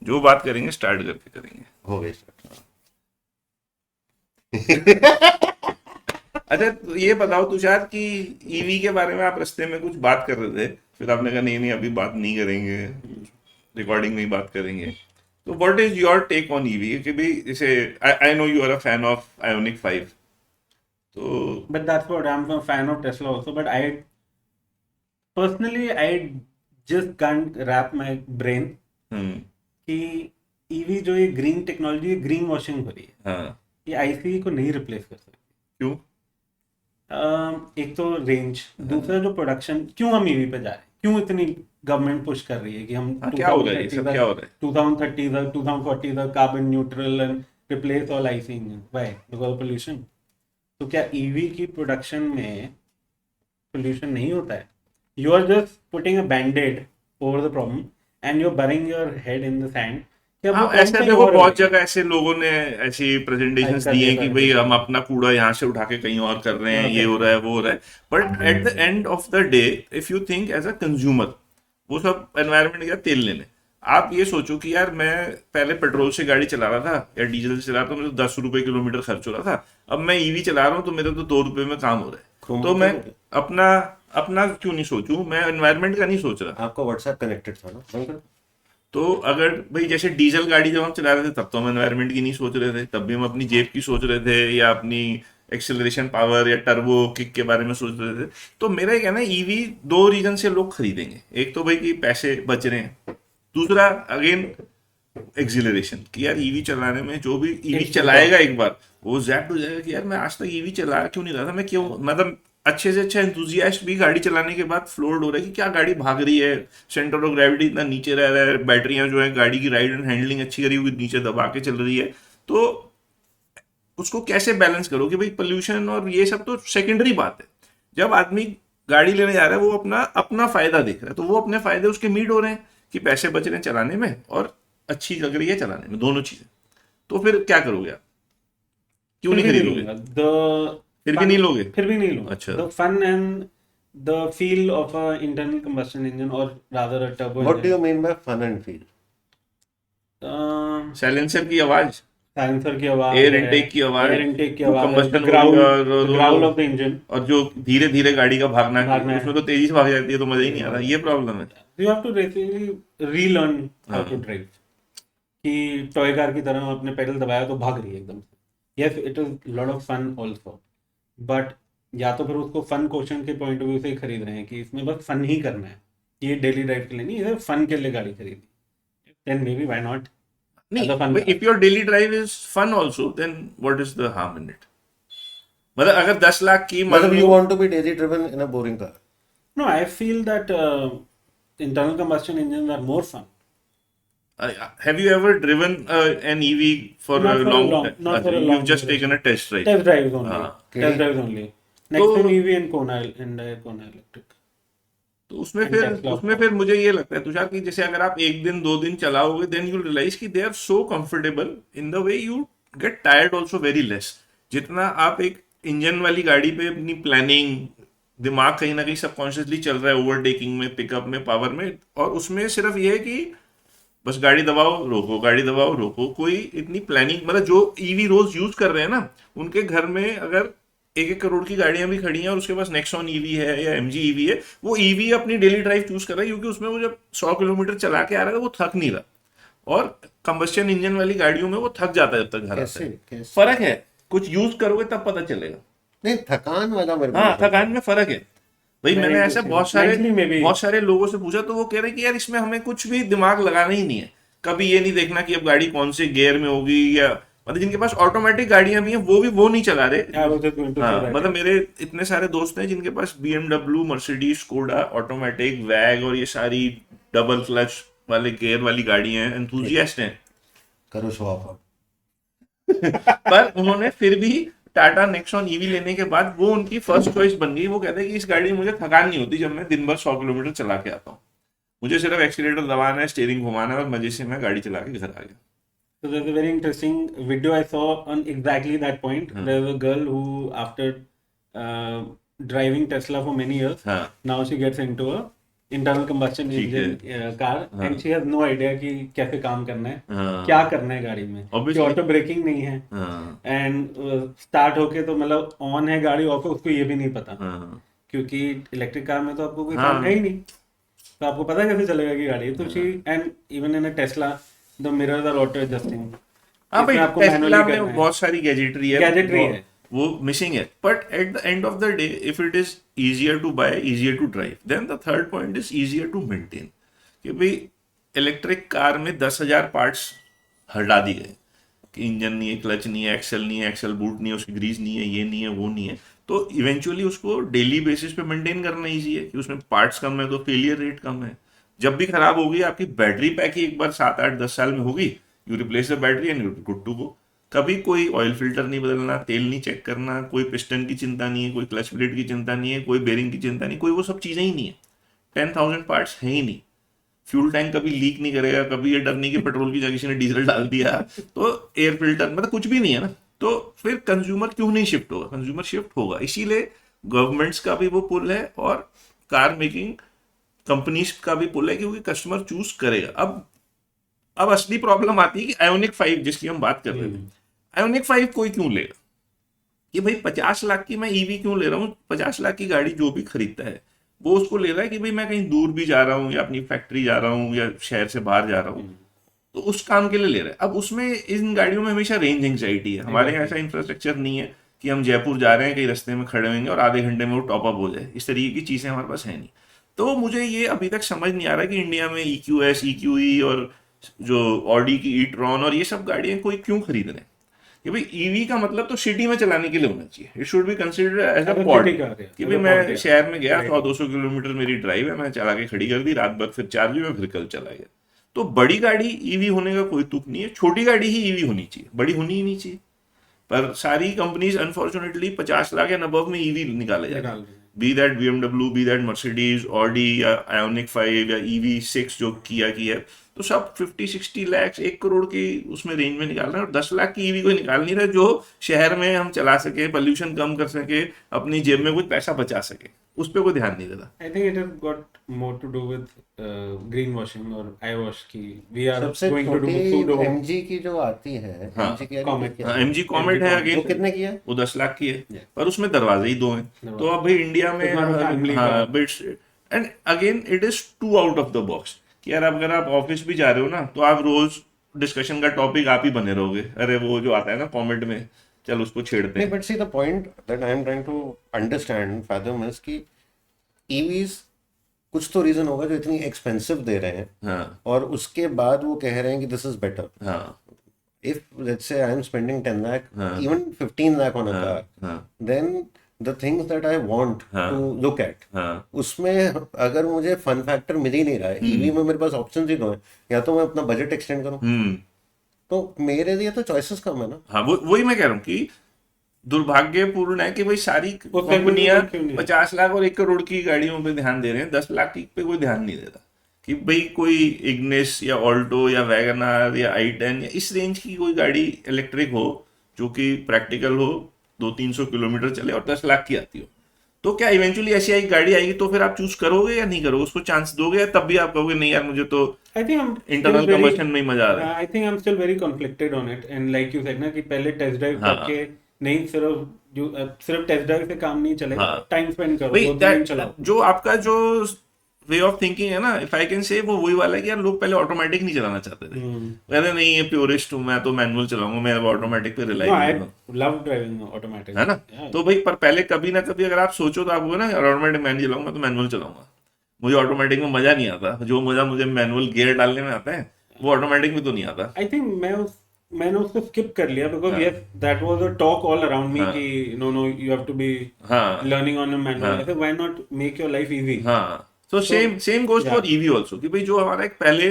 जो बात करेंगे स्टार्ट करके करेंगे। हो गई। अच्छा तो ये बताओ तुषार कि ईवी के बारे में आप रास्ते में कुछ बात कर रहे थे, फिर आपने कहा नहीं नहीं अभी बात नहीं करेंगे, रिकॉर्डिंग में ही बात करेंगे। तो what is your take on EV कि भाई जैसे I know you are a fan of Ioniq 5, तो But that's what I'm a fan of Tesla also. But I just can't wrap my brain हम्म कि EV जो ये green technology green washing हो रही है, हाँ ये आईसी को नहीं रिप्लेस कर सकती। क्यों? एक तो रेंज, दूसरा जो प्रोडक्शन, क्यों हम ईवी पे जा रहे हैं, क्यों इतनी गवर्नमेंट पुश कर रही है कि हम हाँ क्या हो रहा है ये सब क्या हो रहा है? 2030 तक 2040 तक carbon neutral and replace all IC engine. Why? Because pollution. तो क्या ईवी की प्रोडक्शन में पोल्यूशन नहीं होता है? You are just putting a band-aid over the problem and you are burying your head in the sand. हाँ ऐसे देखो बहुत जगह ऐसे लोगों ने ऐसी प्रेजेंटेशंस कर दी दिया हैं कि भाई हम अपना कूड़ा यहाँ से उठा के कहीं और कर रहे हैं, ये हो रहा है वो हो रहा है, but at the end of the day if you think as a consumer, वो सब एनवायरनमेंट गया तेल लेने। आप ये सोचो कि यार मैं पहले पेट्रोल से गाड़ी चला रहा था या डीजल से चला रहा था, मुझे 10 रुपए किलोमीटर खर्च हो रहा था, अब मैं ईवी चला रहा हूँ तो मेरे तो 2 रुपए में काम हो रहा है। तो मैं अपना अपना क्यों नहीं सोचूं, मैं एनवायरनमेंट का नहीं सोच रहा। आपका व्हाट्सएप कनेक्टेड था ना? तो अगर भाई जैसे डीजल गाड़ी जब हम चला रहे थे तब तो हम एनवायरनमेंट की नहीं सोच रहे थे, तब भी हम अपनी जेब की सोच रहे थे या अपनी एक्सेलरेशन पावर या टर्बो किक के बारे में सोच रहे थे। तो मेरा ये कहना है ईवी 2 रीजन से लोग खरीदेंगे, एक तो भाई कि पैसे बच रहे हैं, दूसरा अगेन एक्सिलरेशन कि यार ईवी चलाने में जो भी ईवी चलाएगा एक बार वो जैप्ट हो जाएगा कि यार मैं आज तक ईवी चला क्यों नहीं रहा था, मैं क्यों मतलब अच्छे से अच्छा एंथुजियास्ट भी गाड़ी चलाने के बाद फ्लोर्ड हो रहा है कि क्या गाड़ी भाग रही है, सेंटर ऑफ ग्रेविटी इतना नीचे रह रहा है, बैटरियां जो है गाड़ी की राइड एंड हैंडलिंग अच्छी करी हुई नीचे दबा के चल रही है। तो उसको कैसे बैलेंस करो कि भाई पोल्यूशन और ये सब तो सेकेंडरी बात है। जब आदमी गाड़ी लेने जा रहा है वो अपना अपना फायदा देख रहा है, तो वो अपने फायदे उसके मीट हो रहे हैं कि पैसे बच रहे हैं चलाने में और अच्छी लग रही है चलाने में, दोनों चीजें। तो फिर क्या करोगे आप, क्यों नहीं खरीदोगे? फिर भी नहीं लोगे? फिर भी नहीं लूंगा। अच्छा। The fun and the feel of an internal combustion engine और rather a turbo what do you mean by fun and feel? Silencer की आवाज, साइलेंसर की आवाज, एयर इनटेक की आवाज, एयर इनटेक की जो आवाज, combustion ग्राउल और ग्राउल ऑफ द इंजन, और जो धीरे धीरे गाड़ी का भागना है। उसमें तो तेजी से भाग जाती है तो मजा ही नहीं आता, ये प्रॉब्लम है। You have to basically relearn how to drive कि टॉय कार की तरह अपने पेडल दबाया तो भाग रही है एकदम से। Yes it is lot of fun also, but या तो फिर उसको फन क्वेश्चन के पॉइंट ऑफ व्यू से ही खरीद रहे हैं कि इसमें बस फन ही करना है, ये डेली ड्राइव के लिए नहीं, ये फन के लिए गाड़ी खरीदी, then may be why not. नहीं, if your daily drive is fun also then what is the harm in it? मतलब अगर 10 लाख की मतलब you want to be daily driven in a boring car? No, I feel that internal combustion engines are more fun. Have you ever driven an EV for Not a for a long long- not for a long You've just taken a test drive. Test drives only. हाँ। Test drives only. Next तो- to EV and Kona Electric. तो उसमें And फिर Tesla, of उसमें फिर मुझे ये लगता है तुषार कि जैसे अगर आप 1 दिन 2 दिन चलाओगे देन यू रियलाइज कि they are so comfortable in the way you get tired also very less. जितना आप एक इंजन वाली गाड़ी पे अपनी प्लानिंग दिमाग कहीं ना कहीं सबकॉन्शियसली चल रहा है ओवरटेकिंग में, पिकअप में, पावर में, और उसमें सिर्फ ये है कि बस गाड़ी दबाओ रोको, गाड़ी दबाओ रोको, कोई इतनी प्लानिंग, मतलब जो ईवी रोज यूज कर रहे हैं ना उनके घर में अगर 1-1 करोड़ की गाड़ियां भी खड़ी हैं और उसके पास नेक्सॉन ईवी है या एमजी ईवी है, वो ईवी अपनी डेली ड्राइव चूज कर रहा है क्योंकि उसमें वो जब 100 किलोमीटर चला के आ रहा है वो थक नहीं रहा। और कंबस्शन इंजन वाली गाड़ियों में वो थक जाता है जब तक घर आता है। फर्क है, कुछ यूज करोगे तब पता चलेगा। नहीं, थकान वाला मेरे को हाँ, थकान में फर्क है भाई। Very मैंने ऐसे interesting. Mentally बहुत सारे लोगों से पूछा तो वो कह रहे कि यार इसमें हमें कुछ भी दिमाग लगाना ही नहीं है, कभी ये नहीं देखना कि अब गाड़ी कौन से गियर में होगी, या मतलब जिनके पास ऑटोमेटिक गाड़ियां भी हैं वो नहीं चला रहे। I was just going to say हाँ, that. मतलब मेरे इतने सारे दोस्त हैं जिनके पास BMW, मर्सिडीज, स्कोडा, ऑटोमेटिक, वैग और ये सारी डबल क्लच वाले गियर वाली गाड़ियां हैं, एंथुजियास्ट हैं। करो शो ऑफ। पर उन्होंने फिर भी टाटा नेक्सॉन ईवी लेने के बाद वो उनकी फर्स्ट चॉइस बन गई। वो कहते हैं कि इस गाड़ी में मुझे थकान नहीं होती जब मैं दिन भर 100 किलोमीटर चला के आता हूँ, मुझे सिर्फ एक्सीलेटर दबाना है, स्टीयरिंग घुमाना है और मजे से मैं गाड़ी चला के घर आ गया। So there's a very interesting video I saw on exactly that point. There's a girl who, after driving Tesla for many years, हाँ now she gets into a internal combustion ठीक है। इंजन कार, हाँ। And she has no idea कि कैसे काम करना है, हाँ। क्या करना है गाड़ी में, कि Obviously। ऑटो ब्रेकिंग नहीं है, हाँ। एंड स्टार्ट होके तो मतलब ऑन है गाड़ी, ऑफ है, उसको ये भी नहीं पता, हाँ। क्योंकि इलेक्ट्रिक कार में तो आपको कोई हाँ। फन है ही नहीं, तो आपको पता कैसे चलेगा कि गाड़ी है? तो she, and even in a Tesla the mirrors are auto adjusting, हाँ भाई, इसमें आपको टेस्ला मैनुअली में करना है, बहुत सारी गैजेटरी है, गैजेटरी है। वो मिसिंग है, but at the end of the day if it is easier to buy, easier to drive, then the third point is easier to maintain. कि भाई इलेक्ट्रिक कार में 10,000 पार्ट्स हटा दिए गए कि इंजन नहीं है, क्लच नहीं है, एक्सल बूट नहीं है, उसकी ग्रीस नहीं है, ये नहीं है, वो नहीं है, तो इवेंचुअली उसको डेली बेसिस पे मेंटेन करना ईजी है कि उसमें पार्ट्स कम है तो फेलियर रेट कम है। जब भी खराब होगी, आपकी बैटरी पैक ही एक बार 7, 8, 10 साल में होगी, you replace the battery and you good to go. कभी कोई ऑयल फिल्टर नहीं बदलना, तेल नहीं चेक करना, कोई पिस्टन की चिंता नहीं है, कोई क्लच प्लेट की चिंता नहीं है, कोई बेरिंग की चिंता नहीं, कोई वो सब चीजें ही नहीं है। 10,000 पार्ट्स है ही नहीं। फ्यूल टैंक कभी लीक नहीं करेगा, कभी ये डर नहीं कि पेट्रोल की जगह किसी ने डीजल डाल दिया, तो एयर फिल्टर मतलब कुछ भी नहीं है ना। तो फिर कंज्यूमर क्यों नहीं शिफ्ट होगा? कंज्यूमर शिफ्ट होगा, इसीलिए गवर्नमेंट्स का भी वो पुल है और कार मेकिंग कंपनीज का भी पुल है, क्योंकि कस्टमर चूज करेगा। अब असली प्रॉब्लम आती है कि आयोनिक 5 जिसकी हम बात कर रहे थे, आयोनिक 5 कोई क्यों लेगा? कि भाई 50 लाख की मैं ईवी क्यों ले रहा हूँ? 50 लाख की गाड़ी जो भी खरीदता है वो उसको ले रहा है कि भाई मैं कहीं दूर भी जा रहा हूँ, या अपनी फैक्ट्री जा रहा हूँ, या शहर से बाहर जा रहा हूँ, तो उस काम के लिए ले रहा है। अब उसमें इन गाड़ियों में हमेशा रेंज एंग्जाइटी है। हमारे यहाँ ऐसा इंफ्रास्ट्रक्चर नहीं है कि हम जयपुर जा रहे हैं, कहीं रास्ते में खड़े होंगे और आधे घंटे में वो टॉप अप हो जाए, इस तरीके की चीजें हमारे पास है नहीं। तो मुझे ये अभी तक समझ नहीं आ रहा कि इंडिया में EQS, EQE और जो ऑडी की ई-ट्रॉन और ये सब गाड़ियां कोई क्यों खरीद रहे हैं? कि भाई ईवी का मतलब तो सिटी में चलाने के लिए होना चाहिए, it should be considered as a As a pod. city car, yeah. कि As भाई a pod, मैं yeah. शहर में गया, Right. 100-200 किलोमीटर मेरी ड्राइव है, मैं चला के खड़ी कर दी, रात भर फिर चार्ज हुई, मैं फिर कल चला गया। तो बड़ी गाड़ी ईवी होने का कोई तुक नहीं है, छोटी गाड़ी ही ईवी होनी चाहिए, बड़ी होनी ही नहीं चाहिए। पर सारी कंपनीज अनफॉर्चुनेटली 50 लाख या अबव में ईवी निकाले जा रहे हैं, be that BMW, be that Mercedes, Audi या आयोनिक 5 या EV6 जो किया की है, तो सब 50-60 लाख, 1 करोड़ की उसमें रेंज में निकाल रहे हैं, और 10 लाख की ईवी कोई निकाल नहीं रहा जो शहर में हम चला सके, पोल्यूशन कम कर सके, अपनी जेब में कुछ पैसा बचा सके, उस पर कोई ध्यान नहीं देता। I think it has got more to do with greenwashing और eyewash की we are सबसे going to do छोटी pseudo MG की जो आती है, हाँ, MG की Comet। हाँ, MG कॉमेट है, वो अगेन कितने की है? वो 10 लाख की है, Yeah। पर उसमें दरवाजे ही 2 हैं। तो अब भाई इंडिया में तो थोड़ा family हाँ का। Bits, and again it is too out of the box कि यार अगर आप ऑफिस भी जा रहे हो ना, तो आप रोज डिस्कशन का टॉपिक आप ही बने रहोगे, अरे वो जो आता है ना कॉमेंट में, चल उसको छेड़ते नहीं, हैं। But see the point that I am trying to understand fathom is कि ईवीज कुछ तो रीजन होगा जो इतनी एक्सपेंसिव दे रहे हैं, हाँ। और उसके बाद वो कह रहे हैं कि दिस इज बेटर। हाँ। If let's say I am spending 10 lakh, हाँ। even 15 lakh on a car, हाँ। then the things that I want हाँ। to look at, हाँ। उसमें अगर मुझे फन फैक्टर मिल ही नहीं रहा है, ईवी में मेरे पास ऑप्शंस ही दो हैं, या तो मैं अपना बजट एक्सटेंड करूं, तो मेरे लिए तो चॉइसेस कम है ना। हाँ, वही मैं कह रहा हूँ कि दुर्भाग्यपूर्ण है कि भाई सारी segment में कंपनियां क्यों नहीं? 50 लाख और 1 करोड़ की गाड़ियों पे ध्यान दे रहे हैं, 10 लाख की पे कोई ध्यान नहीं देता कि भाई कोई इग्निस या ऑल्टो या वैगनआर या i10 या इस रेंज की कोई गाड़ी इलेक्ट्रिक हो जो कि प्रैक्टिकल हो, 200-300 किलोमीटर चले और 10 लाख की आती हो। तो क्या इवेंचुअली ऐसी एक गाड़ी आएगी तो फिर आप चूज करोगे या नहीं करोगे, उसको चांस दोगे, या तब भी आप कहोगे नहीं यार मुझे तो I think I'm internal still very- combustion में ही मजा आ रहा है? I think I'm still very conflicted on it, and like you said ना कि पहले टेस्ट ड्राइव हाँ। करके नहीं, सिर्फ टेस्ट ड्राइव से काम नहीं चलेगा, हाँ। टाइम स्पेंड करो, भाई 2 दिन चलाओ। जो आपका जो वे ऑफ थिंकिंग है ना, इफ आई कैन से, वो वही वाला है कि यार लोग पहले ऑटोमेटिक नहीं चलाना चाहते थे, कहते नहीं ये प्योरिस्ट हूँ मैं तो मैनुअल चलाऊंगा, मैं अब ऑटोमेटिक पे रिलाई No, I करूंगा, love driving automatic। है ना? Yeah। तो भाई पर पहले कभी ना कभी अगर आप सोचो तो आपको ना ऑटोमेटिक मैनुअल चलाऊंगा तो मैनुअल चलाऊंगा, मुझे ऑटोमेटिक में मजा नहीं आता, जो मजा मुझे मैनुअल गियर डालने में आता है वो ऑटोमेटिक में तो नहीं आता। I think मैंने उसको skip कर लिया because yes, that was a talk all around me कि no, you have to be हाँ। learning on a manual। हाँ। I said, why not make your life easy? हाँ, तो same goes for EV also कि भाई जो हमारा एक पहले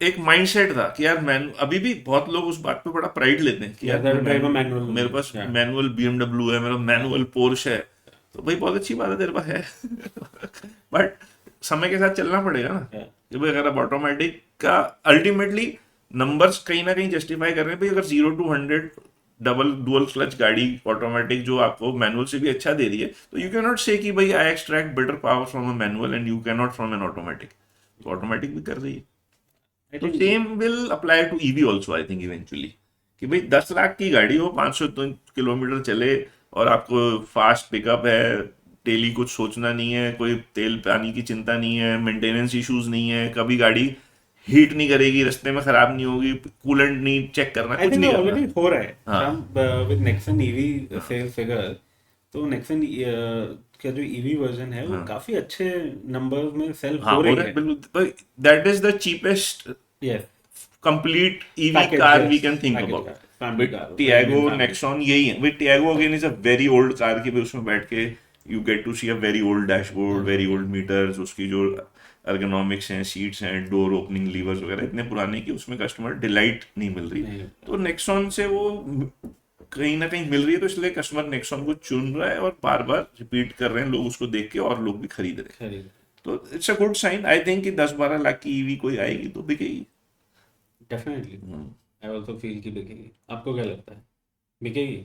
एक माइंडसेट था कि यार अभी भी बहुत लोग उस बात पे बड़ा प्राइड लेते हैं कि Yeah, यार that drive a manual। मेरे पास Yeah। मैनुअल BMW है, मेरा मैनुअल पोर्श है, तो भाई बहुत अच्छी बात है तेरे पास है बट समय के साथ चलना पड़ेगा ना Yeah। कि भाई अगर आप ऑटोमेटिक का अल्टीमेटली नंबर्स कहीं ना कहीं जस्टिफाई कर रहे हैं भाई, अगर 0 to 100 डबल डुअल क्लच गाड़ी ऑटोमेटिक जो आपको मैनुअल से भी अच्छा दे रही है, तो यू कैन नॉट से कि भाई I extract better power from a manual and you can not from an automatic. तो ऑटोमेटिक भी कर रही है। तो same will apply to EV also I think eventually, कि भाई 10 लाख की गाड़ी हो, 500 किलोमीटर चले और आपको फास्ट पिकअप है, डेली कुछ सोचना नहीं है, कोई तेल पानी की चिंता नहीं है, मेंटेनेंस इश्यूज नहीं है, कभी गाड़ी हीट नहीं करेगी, रास्ते में खराब नहीं होगी, कूलेंट नहीं चेक करना, आई कुछ थिंक नहीं ऑलरेडी करना। हो रहा है हाँ। With Nexon EV sales figure. तो नेक्सन का जो ईवी वर्जन है वो काफी अच्छे नंबर्स में सेल हाँ हो हो रही रहा है है। बिल्कुल, that is the cheapest yes, complete EV Package, car yes. we can think Package about. car, family With car, Tiago, family. Nexon यही है। With Tiago again is a very old car की भी उसमें बैठ के you get to see a very old dashboard, very old meters, उसकी जो ergonomics हैं, seats हैं, door opening levers वगैरह इतने पुराने कि उसमें कस्टमर डिलाइट नहीं मिल रही। तो Nexon से वो कहीं ना कहीं मिल रही है, तो इसलिए कस्टमर Nexon को चुन रहा है और बार बार रिपीट कर रहे हैं लोग उसको देख के, और लोग भी खरीद रहे हैं। तो it's a good sign I think कि 10-12 लाख की ईवी कोई आएगी तो बिकेगी। डेफिनेटली, आई आल्सो फील कि बिकेगी। आपको क्या लगता है, बिकेगी?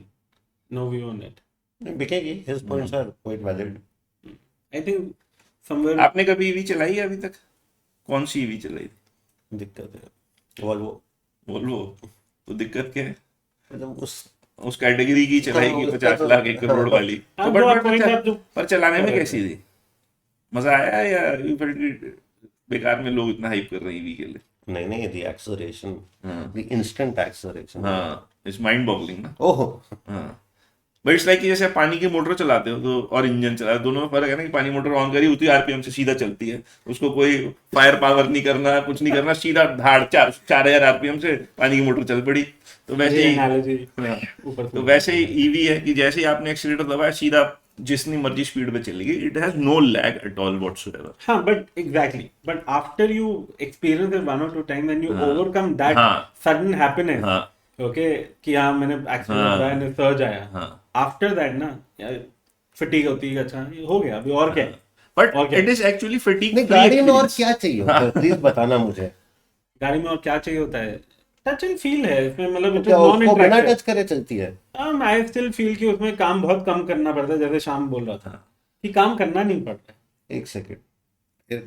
No view on it. बिकेगी, his points are quite valid. I think somewhere. आपने कभी ईवी चलाई है अभी तक? कौन सी ईवी चलाई थी? दिक्कत है वोल्वो। तो दिक्कत क्या है? मतलब उस कैटेगरी की चलाई की 50 लाख 1 करोड़ वाली, तो पर चलाने में कैसी थी? मजा आया या यू फेल्ट बेकार में लोग इतना हाइप कर रहे हैं ईवी के लिए? नहीं, the acceleration, the instant acceleration, हाँ, इट्स माइंड बॉगलिंग ना। ओहो। हाँ, बट इट्स लाइक कि जैसे आप पानी की मोटर चलाते हो तो और इंजन चलाते हो, दोनों में फर्क है ना कि पानी मोटर ऑन करी उतनी आरपीएम से सीधा चलती है, उसको कोई फायर पावर नहीं करना, कुछ नहीं करना, सीधा धाड़ 4000 आरपीएम से पानी की मोटर चल पड़ी। तो वैसे ही तो वैसे ही ईवी है कि जैसे ही आपने एक्सीलेटर दबाया सीधा जितनी मर्जी स्पीड पे चलेगी, it has no lag at all whatsoever. हाँ, but exactly, but after you experience it 1 or 2 time when you overcome that sudden happiness, okay, कि हाँ मैंने एक्सीलेटर दबाया ने सर्ज आया, आफ्टर दैट ना फटीग होती है, अच्छा ये हो गया, अभी और क्या है? But it is actually fatigue. नहीं, गाड़ी में और क्या चाहिए होता है प्लीज बताना मुझे। गाड़ी में और क्या चाहिए होता है? टच एंड फील है इसमें, मतलब क्या उसको बिना टच करे चलती है? आई स्टिल फील कि उसमें काम बहुत कम करना पड़ता है, जैसे शाम बोल रहा था कि काम करना नहीं पड़ता है। एक सेकंड,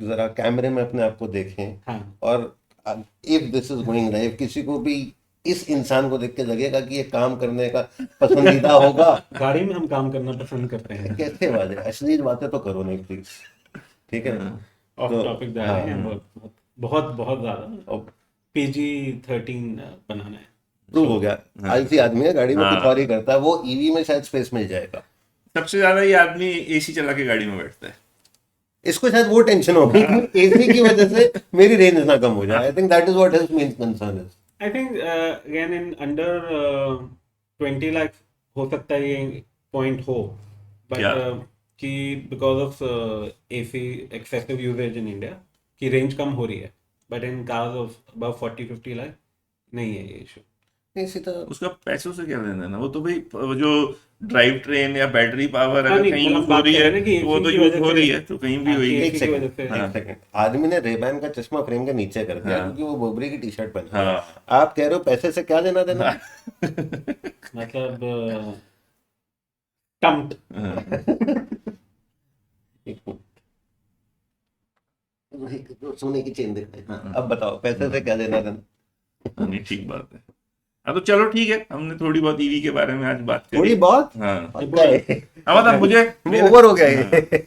जरा कैमरे में अपने आप को देखें। हाँ। और if this is going live, किसी को भी इस इंसान को देख के लगेगा कि ये काम करने का पसंदीदा होगा। गाड़ी में हम काम करना पसंद करते हैं। कैसे बात है, अश्लील बातें तो करो नहीं प्लीज, ठीक है? ऑफ टॉपिक जा रहे हैं बहुत बहुत बहुत ज्यादा। PG-13 बनाना है, प्रूव हो गया। आलसी आदमी है, गाड़ी में कुछ और ही करता है, वो ईवी में शायद स्पेस मिल जाएगा। सबसे ज्यादा ये आदमी एसी चला के गाड़ी में बैठता है। इसको शायद वो टेंशन होगी कि एसी की वजह से मेरी रेंज ना कम हो जाए। I think that is what his main concern is. I think again in under 20 lakh हो सकता है ये पॉइंट हो, बट कि because of AC excessive usage in India की रेंज कम हो रही है, but in cars of above 40-50 lakh नहीं है ये इशू। इसी तरह उसका पैसों से क्या लेना देना, वो तो भाई वो जो ड्राइव ट्रेन या बैटरी पावर अगर नहीं, कहीं मतलब यूज हो बात रही कर रहे हैं है कि तो वो तो AC की यूज वजह हो से- रही है तो कहीं भी हाँ, होगी। AC एक की वजह से- सेकंड, आदमी ने रेबैन का चश्मा फ्रेम के नीचे कर दिया क्योंकि वो बोबरी की टी शर्ट पहनी है। हाँ। आप कह रहे हो पैसे से क्या लेना देना? मतलब टम्प्ड। सोने की चेन देखते हैं। अब बताओ पैसे से क्या लेना देना? नहीं, ठीक बात है। हाँ तो चलो ठीक है, हमने थोड़ी बहुत ईवी के बारे में आज बात करी। थोड़ी बहुत हाँ पक्का है। हाँ, मतलब मुझे ओवर हो गया ये।